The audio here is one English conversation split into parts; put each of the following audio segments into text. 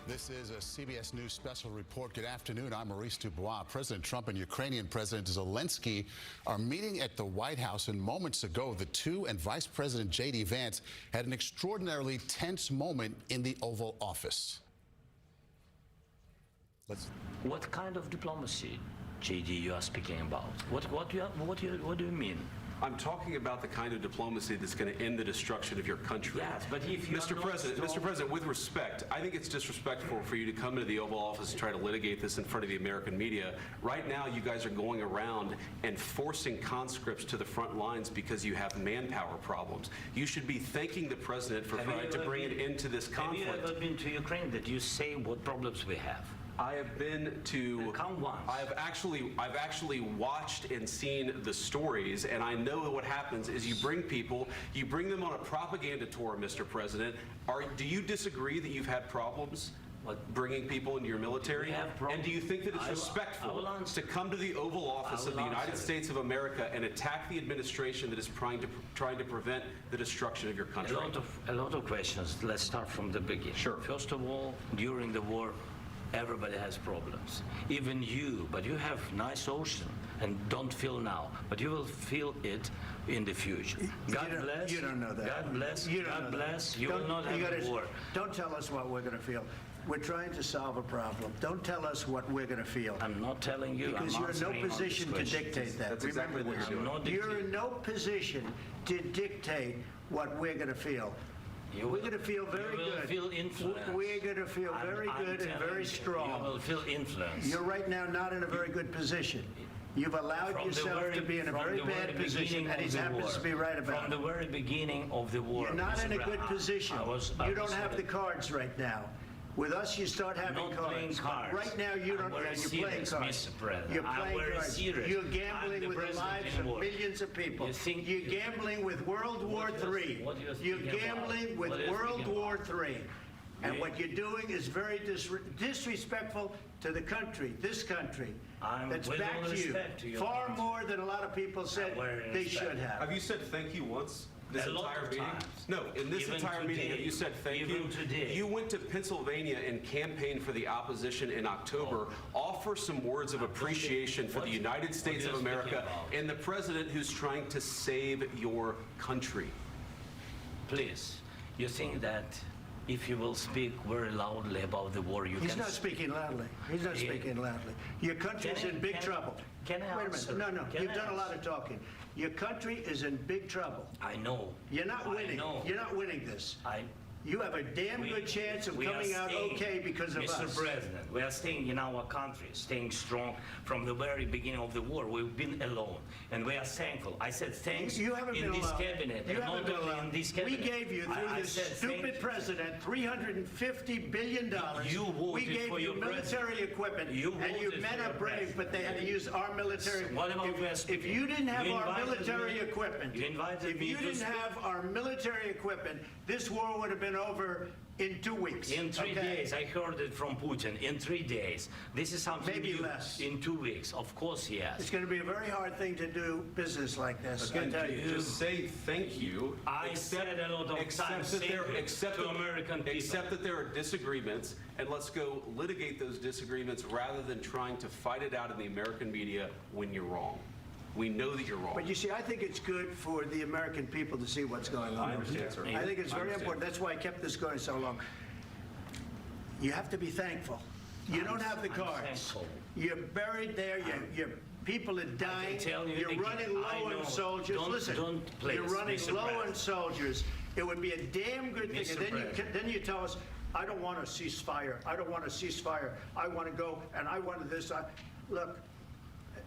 This is a CBS News Special Report. Good afternoon. I'm Maurice DuBois. President Trump and Ukrainian President Zelenskyy are meeting at the White House, and moments ago, the two and Vice President JD Vance had an extraordinarily tense moment in the Oval Office. What kind of diplomacy, JD, you are speaking about? What do you mean? I'm talking about the kind of diplomacy that's going to end the destruction of your country. Yes, but if you Mr. President, with respect, I think it's disrespectful for you to come into the Oval Office and try to litigate this in front of the American media. Right now, you guys are going around and forcing conscripts to the front lines because you have manpower problems. You should be thanking the President for trying to bring it into this conflict. Have you ever been to Ukraine? Did you say what problems we have? I have been to. Come once. I've actually watched and seen the stories, and I know what happens is you bring them on a propaganda tour, Mr. President. Do you disagree that you've had problems bringing people into your military? And do you think that it's respectful to come to the Oval Office of the United States of America and attack the administration that is trying to prevent the destruction of your country? A lot of questions. Let's start from the beginning. Sure. First of all, during the war, everybody has problems, even you, but you have nice ocean and don't feel now, but you will feel it in the future. God bless. You don't know that. God bless. God bless. You will not have a war. Don't tell us what we're going to feel. We're trying to solve a problem. Don't tell us what we're going to feel. I'm not telling you. Because you're in no position to dictate that. That's exactly what you're doing. You're in no position to dictate what we're going to feel. We're going to feel very good. You will feel influence. We're going to feel very good and very strong. You will feel influence. You're right now not in a very good position. You've allowed yourself to be in a very bad position, and he happens to be right about it. From the very beginning of the war. You're not in a good position. You don't have the cards right now. With us, you start having cards. Right now, you don't. You're playing cards. Mr. President. You're playing cards. Serious. You're gambling with the lives of millions of people. You're gambling with World War III. You're gambling with World War III. And what you're doing is very disrespectful to the country, this country, that's backed you far more than a lot of people said they should have. Have you said thank you once? This entire meeting? No, in this entire meeting, have you said thank you? You went to Pennsylvania and campaigned for the opposition in October. Offer some words of appreciation for the United States of America and the president who's trying to save your country. Please, you think that if you will speak very loudly about the war, you can... He's not speaking loudly. He's not speaking loudly. Your country's in big trouble. Can I answer? Wait a minute. No. You've done a lot of talking. Your country is in big trouble. I know. You're not winning. You're not winning this. You have a damn good chance of coming out okay because of us. Mr. President, we are staying in our country, staying strong from the very beginning of the war. We've been alone, and we are thankful. I said thanks you haven't in been this alone. cabinet. You haven't been alone. In this cabinet. We gave you, through this stupid president, $350 billion. We gave you military equipment, and your men are brave, but they had to use our military. What about if you didn't have our military equipment, this war would have been over in 2 weeks. In 3 days. I heard it from Putin. In 3 days. This is something maybe new. Less. In 2 weeks. Of course, yes. It's going to be a very hard thing to do business like this. Again, just say thank you. I said a lot of times to American people. Accept that there are disagreements, and let's go litigate those disagreements rather than trying to fight it out in the American media when you're wrong. We know that you're wrong. But you see, I think it's good for the American people to see what's going on. I understand, sir. I think it's very important. That's why I kept this going so long. You have to be thankful. You don't have the cards. You're buried there. Your people are dying. You're running low on soldiers. Listen, you're running low on soldiers. It would be a damn good thing. And then you tell us, I don't want a ceasefire. I don't want a ceasefire. I want to go, and I want this. Look.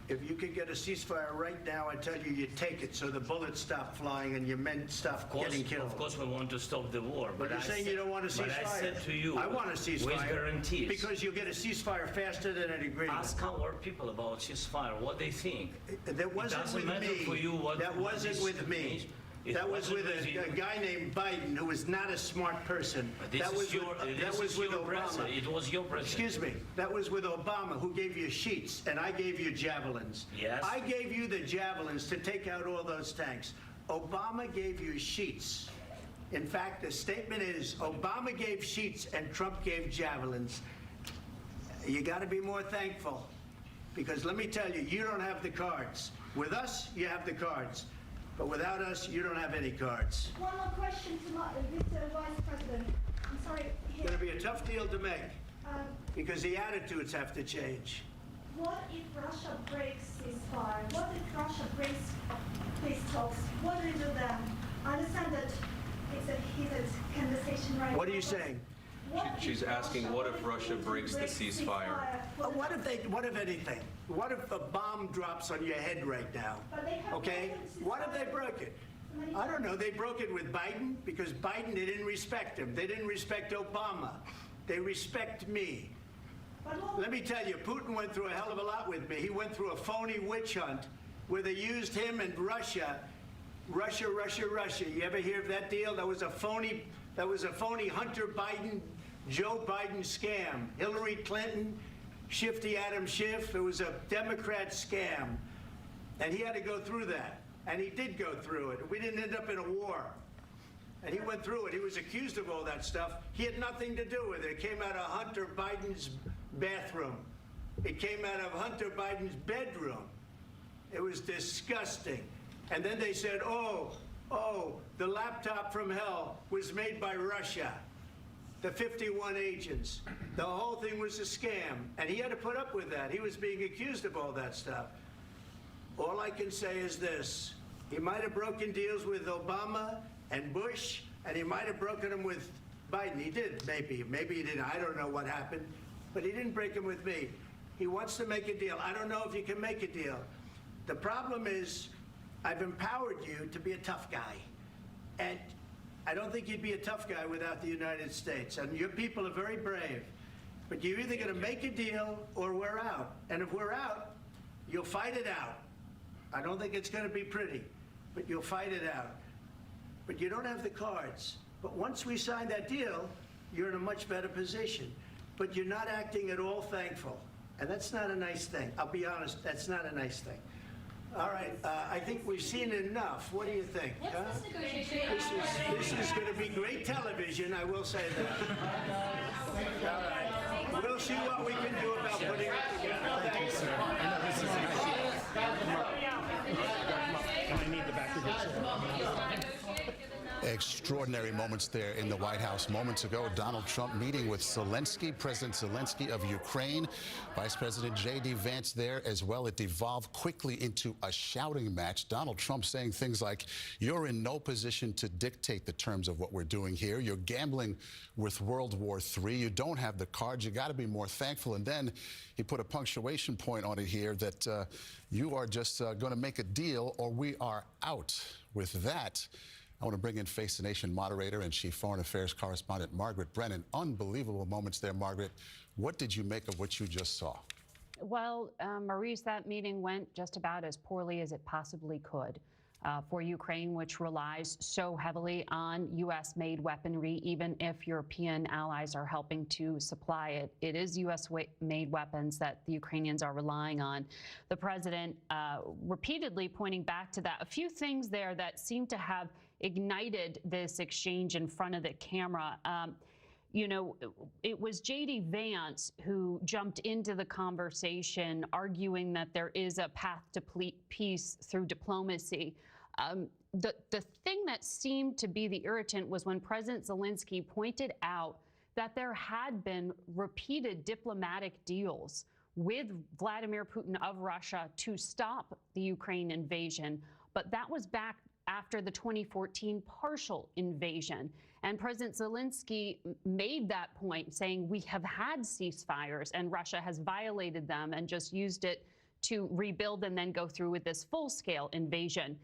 If you could get a ceasefire right now, I tell you, you take it so the bullets stop flying and your men stop getting killed. Of course, we want to stop the war. But you're saying you don't want a ceasefire. But I said to you, I want a ceasefire. With guarantees. Because you'll get a ceasefire faster than an agreement. Ask our people about ceasefire, what they think. That wasn't with me. That wasn't with me. That was with a guy named Biden, who was not a smart person. That was with Obama. It was your president. Excuse me. That was with Obama, who gave you sheets, and I gave you javelins. Yes. I gave you the javelins to take out all those tanks. Obama gave you sheets. In fact, the statement is Obama gave sheets and Trump gave javelins. You got to be more thankful, because let me tell you, you don't have the cards. With us, you have the cards. But without us, you don't have any cards. One more question to Mr. Vice President. I'm sorry. It's going to be a tough deal to make, because the attitudes have to change. What if Russia breaks ceasefire? What if Russia breaks peace talks? What do we do then? I understand that it's a heated conversation right now. What are you saying? She's asking, what if Russia breaks the ceasefire? Well, what if anything? What if a bomb drops on your head right now? Okay? What if they broke it? I don't know. They broke it with Biden, because Biden, they didn't respect him. They didn't respect Obama. They respect me. Let me tell you, Putin went through a hell of a lot with me. He went through a phony witch hunt where they used him and Russia. Russia. You ever hear of that deal? That was a phony Hunter Biden, Joe Biden scam. Hillary Clinton, Shifty Adam Schiff. It was a Democrat scam. And he had to go through that. And he did go through it. We didn't end up in a war. And he went through it. He was accused of all that stuff. He had nothing to do with it. It came out of Hunter Biden's bathroom. It came out of Hunter Biden's bedroom. It was disgusting. And then they said, oh, the laptop from hell was made by Russia. The 51 agents. The whole thing was a scam. And he had to put up with that. He was being accused of all that stuff. All I can say is this. He might have broken deals with Obama and Bush, and he might have broken them with Biden. He did, maybe. Maybe he didn't. I don't know what happened. But he didn't break them with me. He wants to make a deal. I don't know if you can make a deal. The problem is, I've empowered you to be a tough guy. And I don't think you'd be a tough guy without the United States. And your people are very brave. But you're either going to make a deal or we're out. And if we're out, you'll fight it out. I don't think it's going to be pretty, but you'll fight it out. But you don't have the cards. But once we sign that deal, you're in a much better position. But you're not acting at all thankful. And that's not a nice thing. I'll be honest, that's not a nice thing. All right, I think we've seen enough. What do you think? Huh? This is going to be great television, I will say that. All right. We'll see what we can do about putting it together. Thank you, sir. I need the back of your chair. Extraordinary moments there in the White House. Moments ago, Donald Trump meeting with Zelenskyy, President Zelenskyy of Ukraine. Vice President JD Vance there as well. It devolved quickly into a shouting match. Donald Trump saying things like, you're in no position to dictate the terms of what we're doing here. You're gambling with World War III. You don't have the cards. You got to be more thankful. And then he put a punctuation point on it here that you are just going to make a deal or we are out. With that, I want to bring in Face the Nation moderator and chief foreign affairs correspondent Margaret Brennan. Unbelievable moments there, Margaret. What did you make of what you just saw? Well, Maurice, that meeting went just about as poorly as it possibly could for Ukraine, which relies so heavily on U.S.-made weaponry, even if European allies are helping to supply it. It is U.S.-made weapons that the Ukrainians are relying on. The president repeatedly pointing back to that. A few things there that seem to have ignited this exchange in front of the camera. You know, it was JD Vance who jumped into the conversation, arguing that there is a path to peace through diplomacy. The thing that seemed to be the irritant was when President Zelenskyy pointed out that there had been repeated diplomatic deals with Vladimir Putin of Russia to stop the Ukraine invasion, but that was back after the 2014 partial invasion. And President Zelenskyy made that point, saying we have had ceasefires and Russia has violated them and just used it to rebuild and then go through with this full-scale invasion.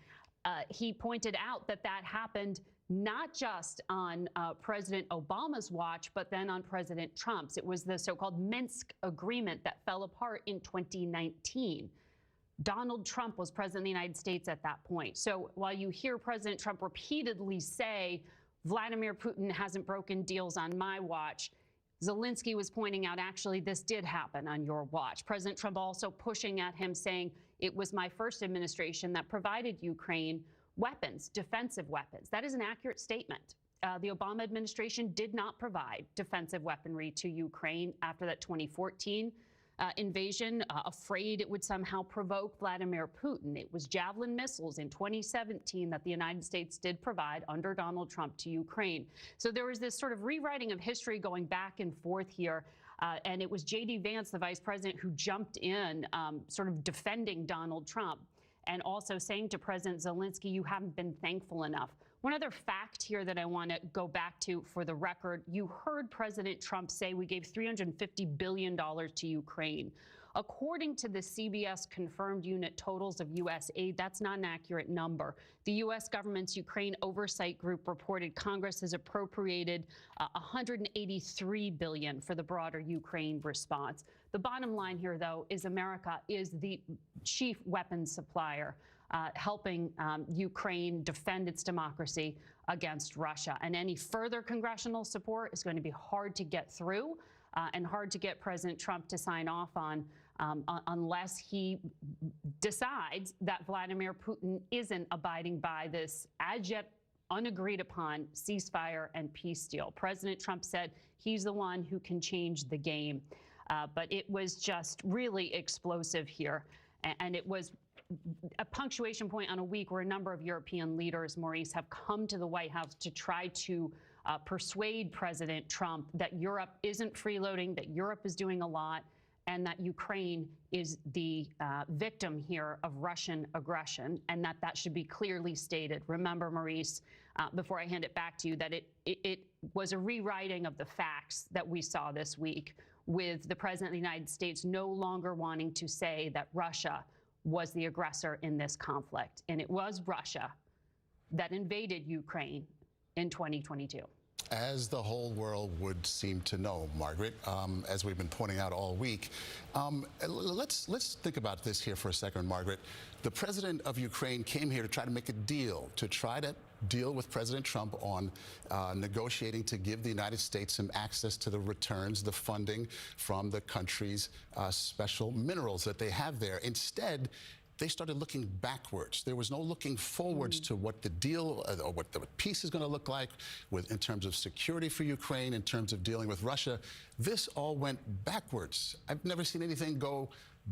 He pointed out that that happened not just on President Obama's watch, but then on President Trump's. It was the so-called Minsk agreement that fell apart in 2019. Donald Trump was president of the United States at that point. So while you hear President Trump repeatedly say, Vladimir Putin hasn't broken deals on my watch, Zelenskyy was pointing out, actually, this did happen on your watch. President Trump also pushing at him, saying, it was my first administration that provided Ukraine weapons, defensive weapons. That is an accurate statement. the Obama administration did not provide defensive weaponry to Ukraine after that 2014 invasion, afraid it would somehow provoke Vladimir Putin. It was Javelin missiles in 2017 that the United States did provide under Donald Trump to Ukraine. So there was this sort of rewriting of history going back and forth here. And it was JD Vance, the vice president, who jumped in, sort of defending Donald Trump and also saying to President Zelenskyy, you haven't been thankful enough. One other fact here that I want to go back to for the record, you heard President Trump say we gave $350 billion to Ukraine. According to the CBS confirmed unit totals of U.S. aid, that's not an accurate number. The U.S. government's Ukraine Oversight Group reported Congress has appropriated $183 billion for the broader Ukraine response. The bottom line here, though, is America is the chief weapons supplier, helping Ukraine defend its democracy against Russia. And any further congressional support is going to be hard to get through and hard to get President Trump to sign off on unless he decides that Vladimir Putin isn't abiding by this as yet unagreed upon ceasefire and peace deal. President Trump said he's the one who can change the game. But it was just really explosive here. And it was a punctuation point on a week where a number of European leaders, Maurice, have come to the White House to try to persuade President Trump that Europe isn't freeloading, that Europe is doing a lot, and that Ukraine is the victim here of Russian aggression, and that that should be clearly stated. Remember, Maurice, before I hand it back to you, that it was a rewriting of the facts that we saw this week, with the President of the United States no longer wanting to say that Russia was the aggressor in this conflict. And it was Russia that invaded Ukraine in 2022. As the whole world would seem to know, Margaret, as we've been pointing out all week. Let's think about this here for a second, Margaret. The president of Ukraine came here to try to make a deal, to try to deal with President Trump on negotiating to give the United States some access to the returns, the funding from the country's special minerals that they have there. Instead, they started looking backwards. There was no looking forwards to what the deal or what the peace is going to look like in terms of security for Ukraine, in terms of dealing with Russia. This all went backwards. I've never seen anything go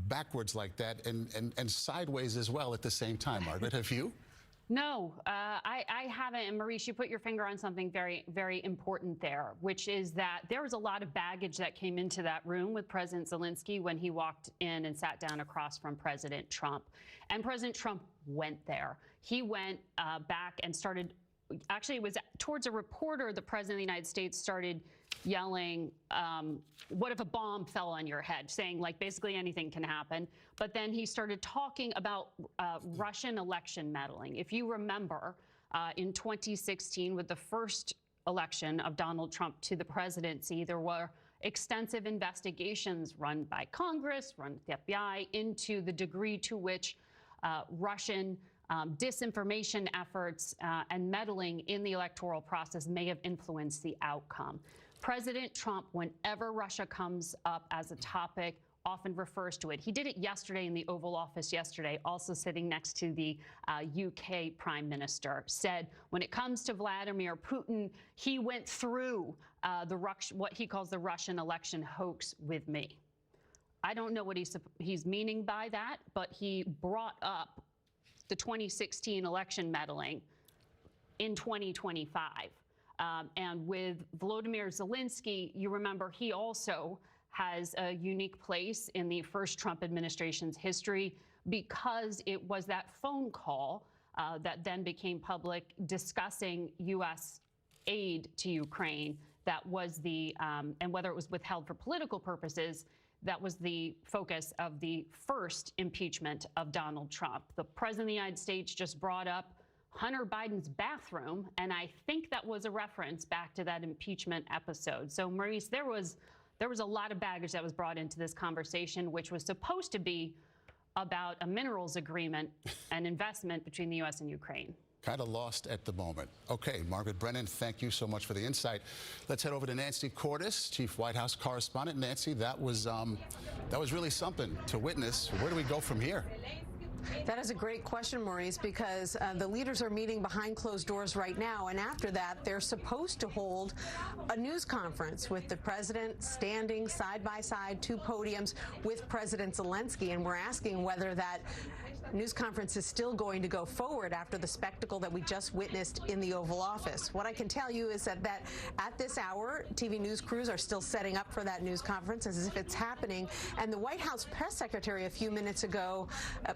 backwards like that, and sideways as well at the same time. Margaret, have you? No, I haven't. And Maurice, you put your finger on something very, very important there, which is that there was a lot of baggage that came into that room with President Zelenskyy when he walked in and sat down across from President Trump. And President Trump went there. He went back and started, actually, it was towards a reporter, the President of the United States started yelling, what if a bomb fell on your head, saying like basically anything can happen. But then he started talking about Russian election meddling. If you remember, in 2016, with the first election of Donald Trump to the presidency, there were extensive investigations run by Congress, run by the FBI, into the degree to which Russian disinformation efforts and meddling in the electoral process may have influenced the outcome. President Trump, whenever Russia comes up as a topic, often refers to it. He did it yesterday in the Oval Office yesterday, also sitting next to the UK Prime Minister, said when it comes to Vladimir Putin, he went through what he calls the Russian election hoax with me. I don't know what he's meaning by that, but he brought up the 2016 election meddling in 2025. And with Volodymyr Zelenskyy, you remember he also has a unique place in the first Trump administration's history because it was that phone call that then became public discussing U.S. aid to Ukraine that was the, and whether it was withheld for political purposes, that was the focus of the first impeachment of Donald Trump. The President of the United States just brought up Hunter Biden's bathroom, and I think that was a reference back to that impeachment episode. So, Maurice, there was a lot of baggage that was brought into this conversation, which was supposed to be about a minerals agreement and investment between the U.S. and Ukraine. Kind of lost at the moment. Okay, Margaret Brennan, thank you so much for the insight. Let's head over to Nancy Cordes, Chief White House Correspondent. Nancy, that was really something to witness. Where do we go from here? That is a great question, Maurice, because the leaders are meeting behind closed doors right now, and after that, they're supposed to hold a news conference with the president standing side by side, two podiums with President Zelenskyy, and we're asking whether that news conference is still going to go forward after the spectacle that we just witnessed in the Oval Office. What I can tell you is that at this hour, TV news crews are still setting up for that news conference as if it's happening. And the White House press secretary a few minutes ago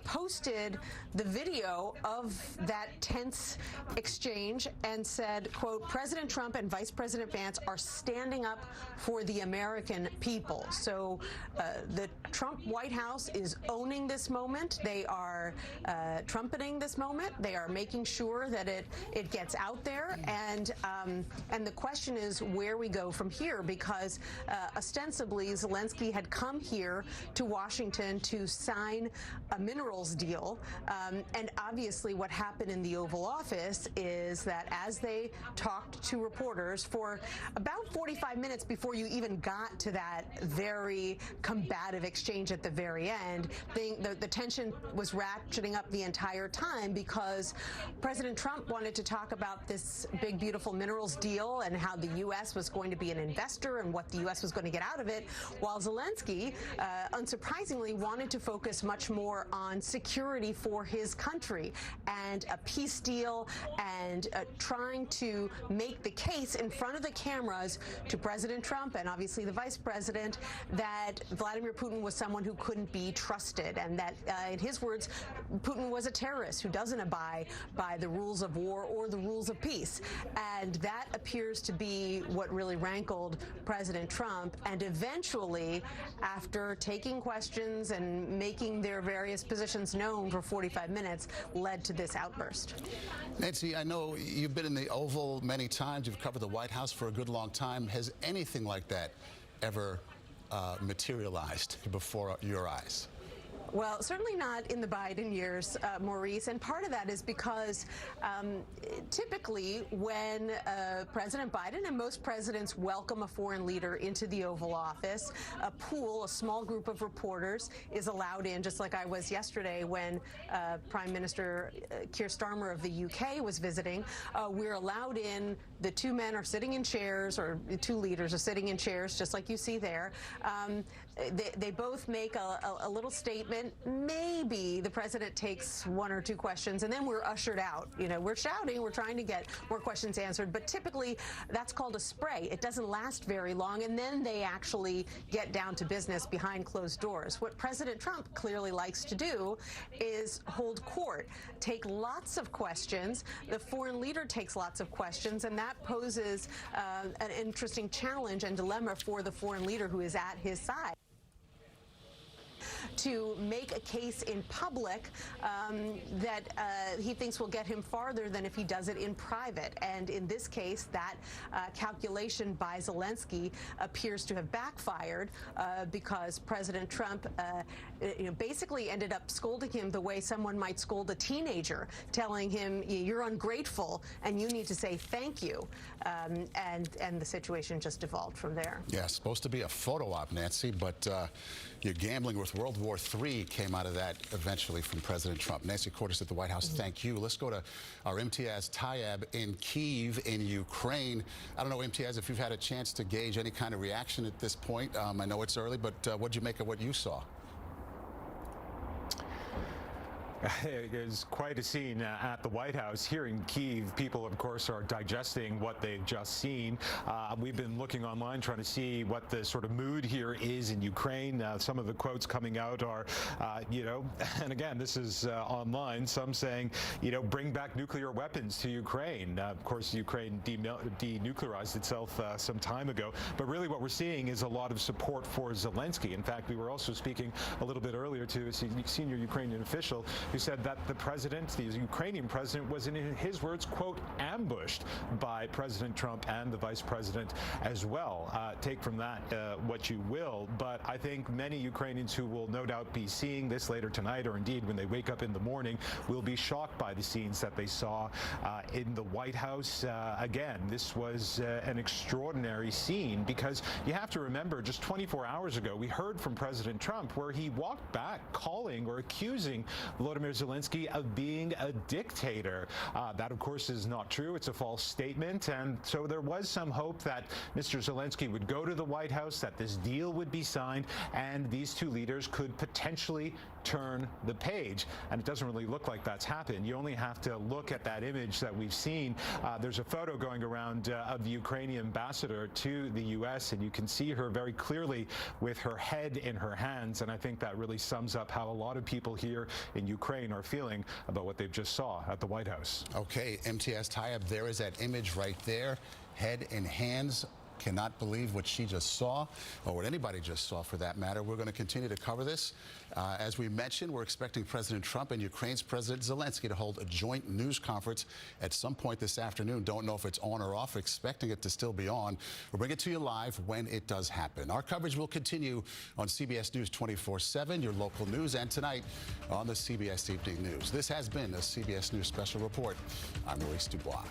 posted the video of that tense exchange and said, quote, President Trump and Vice President Vance are standing up for the American people. So the Trump White House is owning this moment. They are trumpeting this moment. They are making sure that it gets out there, and the question is where we go from here, because ostensibly Zelenskyy had come here to Washington to sign a minerals deal, and obviously what happened in the Oval Office is that as they talked to reporters for about 45 minutes before you even got to that very combative exchange at the very end, the tension was ratcheting up the entire time because President Trump wanted to talk about this big, beautiful minerals deal and how the U.S. was going to be an investor and what the U.S. was going to get out of it, while Zelenskyy, unsurprisingly, wanted to focus much more on security for his country and a peace deal and trying to make the case in front of the cameras to President Trump and obviously the vice president that Vladimir Putin was someone who couldn't be trusted, and that, in his words, Putin was a terrorist who doesn't abide by the rules of war or the rules of peace. And that appears to be what really rankled President Trump. And eventually, after taking questions and making their various positions known for 45 minutes, led to this outburst. Nancy, I know you've been in the Oval many times. You've covered the White House for a good long time. Has anything like that ever materialized before your eyes? Well, certainly not in the Biden years, Maurice, and part of that is because typically when President Biden and most presidents welcome a foreign leader into the Oval Office, a small group of reporters is allowed in, just like I was yesterday when Prime Minister Keir Starmer of the UK was visiting. We're allowed in, the two men are sitting in chairs, or the two leaders are sitting in chairs, just like you see there. They both make a little statement. Maybe the president takes one or two questions, and then we're ushered out. You know, we're shouting, we're trying to get more questions answered, but typically that's called a spray. It doesn't last very long, and then they actually get down to business behind closed doors. What President Trump clearly likes to do is hold court, take lots of questions. The foreign leader takes lots of questions, and that poses an interesting challenge and dilemma for the foreign leader who is at his side, to make a case in public that he thinks will get him farther than if he does it in private. And in this case, that calculation by Zelenskyy appears to have backfired because President Trump basically ended up scolding him the way someone might scold a teenager, telling him, you're ungrateful and you need to say thank you. And the situation just evolved from there. Yeah, supposed to be a photo op, Nancy, but you're gambling with World War III came out of that eventually from President Trump. Nancy Cordes at the White House, thank you. Let's go to our Imtiaz Tayeb in Kyiv in Ukraine. I don't know, Imtiaz, if you've had a chance to gauge any kind of reaction at this point. I know it's early, but what did you make of what you saw? It is quite a scene at the White House. Here in Kyiv, people, of course, are digesting what they've just seen. We've been looking online trying to see what the sort of mood here is in Ukraine. Some of the quotes coming out are, and again, this is online, some saying, bring back nuclear weapons to Ukraine. Of course, Ukraine denuclearized itself some time ago. But really what we're seeing is a lot of support for Zelenskyy. In fact, we were also speaking a little bit earlier to a senior Ukrainian official who said that the Ukrainian president, was, in his words, quote, ambushed by President Trump and the vice president as well. Take from that what you will, but I think many Ukrainians who will no doubt be seeing this later tonight, or indeed when they wake up in the morning, will be shocked by the scenes that they saw in the White House. Again, this was an extraordinary scene, because you have to remember, just 24 hours ago, we heard from President Trump where he walked back calling or accusing Volodymyr Volodymyr Zelenskyy of being a dictator. That, of course, is not true. It's a false statement. And so there was some hope that Mr. Zelenskyy would go to the White House, that this deal would be signed, and these two leaders could potentially turn the page. And it doesn't really look like that's happened. You only have to look at that image that we've seen. There's a photo going around of the Ukrainian ambassador to the U.S., and you can see her very clearly with her head in her hands. And I think that really sums up how a lot of people here in Ukraine are feeling about what they've just saw at the White House. Okay, MTS Tayyab, there is that image right there, head in hands. Cannot believe what she just saw, or what anybody just saw for that matter. We're going to continue to cover this. As we mentioned, we're expecting President Trump and Ukraine's President Zelenskyy to hold a joint news conference at some point this afternoon. Don't know if it's on or off, expecting it to still be on. We'll bring it to you live when it does happen. Our coverage will continue on CBS News 24/7, your local news, and tonight on the CBS Evening News. This has been a CBS News Special Report. I'm Maurice DuBois.